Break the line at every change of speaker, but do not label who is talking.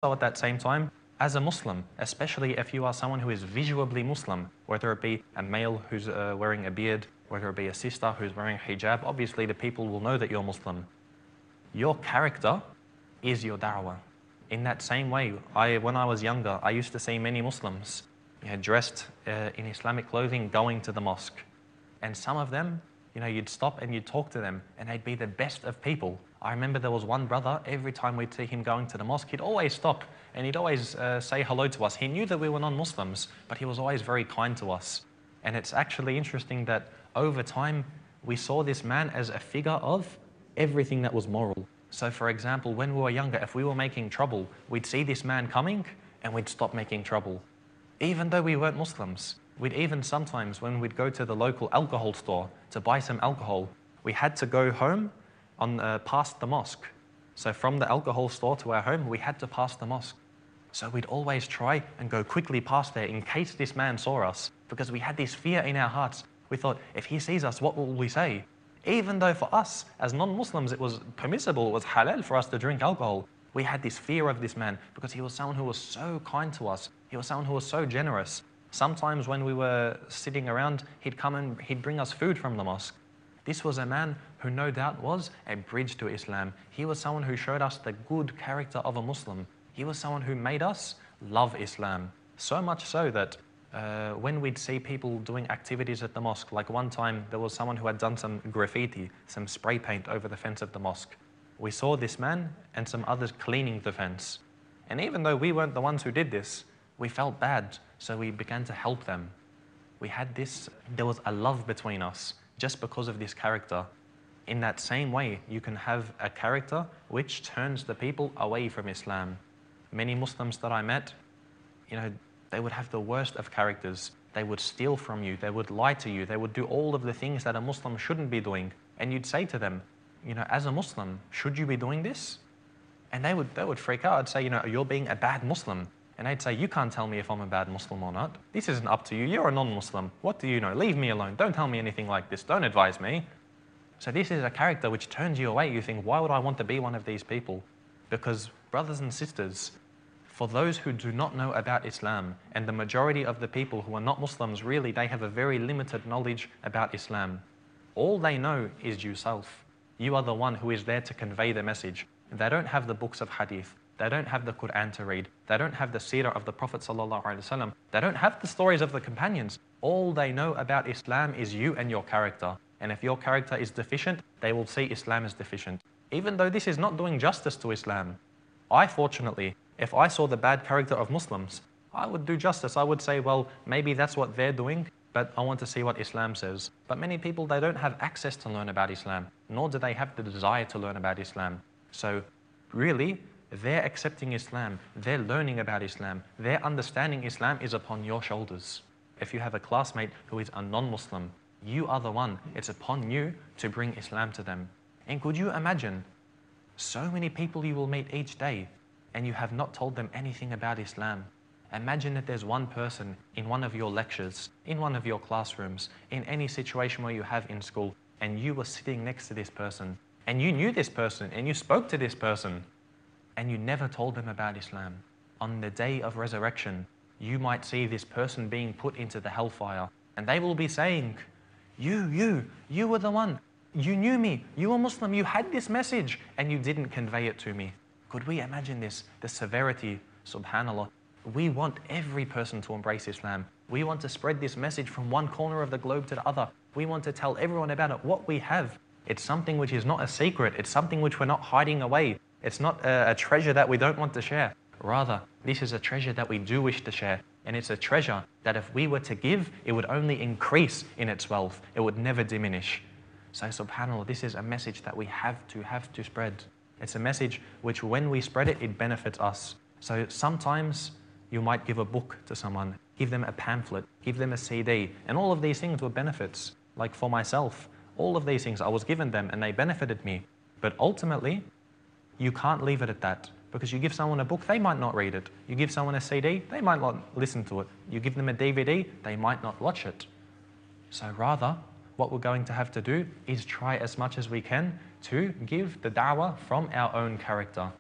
So at that same time, as a Muslim, especially if you are someone who is visually Muslim, whether it be a male who's wearing a beard, whether it be a sister who's wearing hijab, obviously the people will know that you're Muslim. Your character is your da'wah. In that same way, when I was younger, I used to see many Muslims dressed in Islamic clothing going to the mosque. And some of them, you'd stop and you'd talk to them and they'd be the best of people. I remember there was one brother, every time we'd see him going to the mosque, he'd always stop and he'd always say hello to us. He knew that we were non-Muslims, but he was always very kind to us. And it's actually interesting that over time, we saw this man as a figure of everything that was moral. So for example, when we were younger, if we were making trouble, we'd see this man coming and we'd stop making trouble. Even though we weren't Muslims, we'd even sometimes, when we'd go to the local alcohol store to buy some alcohol, we had to go home past the mosque. So from the alcohol store to our home, we had to pass the mosque. So we'd always try and go quickly past there in case this man saw us, because we had this fear in our hearts. We thought, if he sees us, what will we say? Even though for us, as non-Muslims, it was permissible, it was halal for us to drink alcohol, we had this fear of this man because he was someone who was so kind to us. He was someone who was so generous. Sometimes when we were sitting around, he'd come and he'd bring us food from the mosque. This was a man who no doubt was a bridge to Islam. He was someone who showed us the good character of a Muslim. He was someone who made us love Islam. So much so that when we'd see people doing activities at the mosque, like one time there was someone who had done some graffiti, some spray paint over the fence of the mosque. We saw this man and some others cleaning the fence. And even though we weren't the ones who did this, we felt bad, so we began to help them. There was a love between us just because of this character. In that same way, you can have a character which turns the people away from Islam. Many Muslims that I met, they would have the worst of characters. They would steal from you, they would lie to you, they would do all of the things that a Muslim shouldn't be doing. And you'd say to them, as a Muslim, should you be doing this? And they would freak out. I'd say, you're being a bad Muslim. And they'd say, you can't tell me if I'm a bad Muslim or not. This isn't up to you. You're a non-Muslim. What do you know? Leave me alone. Don't tell me anything like this. Don't advise me. So this is a character which turns you away. You think, why would I want to be one of these people? Because brothers and sisters, for those who do not know about Islam, and the majority of the people who are not Muslims, really, they have a very limited knowledge about Islam. All they know is yourself. You are the one who is there to convey the message. They don't have the books of hadith. They don't have the Quran to read. They don't have the seerah of the Prophet ﷺ. They don't have the stories of the companions. All they know about Islam is you and your character. And if your character is deficient, they will see Islam as deficient. Even though this is not doing justice to Islam. Fortunately, if I saw the bad character of Muslims, I would do justice. I would say, well, maybe that's what they're doing, but I want to see what Islam says. But many people, they don't have access to learn about Islam, nor do they have the desire to learn about Islam. So really, they're accepting Islam, they're learning about Islam, their understanding Islam is upon your shoulders. If you have a classmate who is a non-Muslim, you are the one. It's upon you to bring Islam to them. And could you imagine so many people you will meet each day and you have not told them anything about Islam? Imagine that there's one person in one of your lectures, in one of your classrooms, in any situation where you have in school, and you were sitting next to this person, and you knew this person, and you spoke to this person, and you never told them about Islam. On the day of resurrection, you might see this person being put into the hellfire, and they will be saying, you were the one. You knew me, you were Muslim, you had this message, and you didn't convey it to me. Could we imagine this, the severity, subhanAllah? We want every person to embrace Islam. We want to spread this message from one corner of the globe to the other. We want to tell everyone about it, what we have. It's something which is not a secret. It's something which we're not hiding away. It's not a treasure that we don't want to share. Rather, this is a treasure that we do wish to share. And it's a treasure that if we were to give, it would only increase in its wealth. It would never diminish. So subhanAllah, this is a message that we have to spread. It's a message which when we spread it, it benefits us. So sometimes you might give a book to someone, give them a pamphlet, give them a CD, and all of these things were benefits. Like for myself, all of these things, I was given them and they benefited me. But ultimately, you can't leave it at that. Because you give someone a book, they might not read it. You give someone a CD, they might not listen to it. You give them a DVD, they might not watch it. So rather, what we're going to have to do is try as much as we can to give the da'wah from our own character.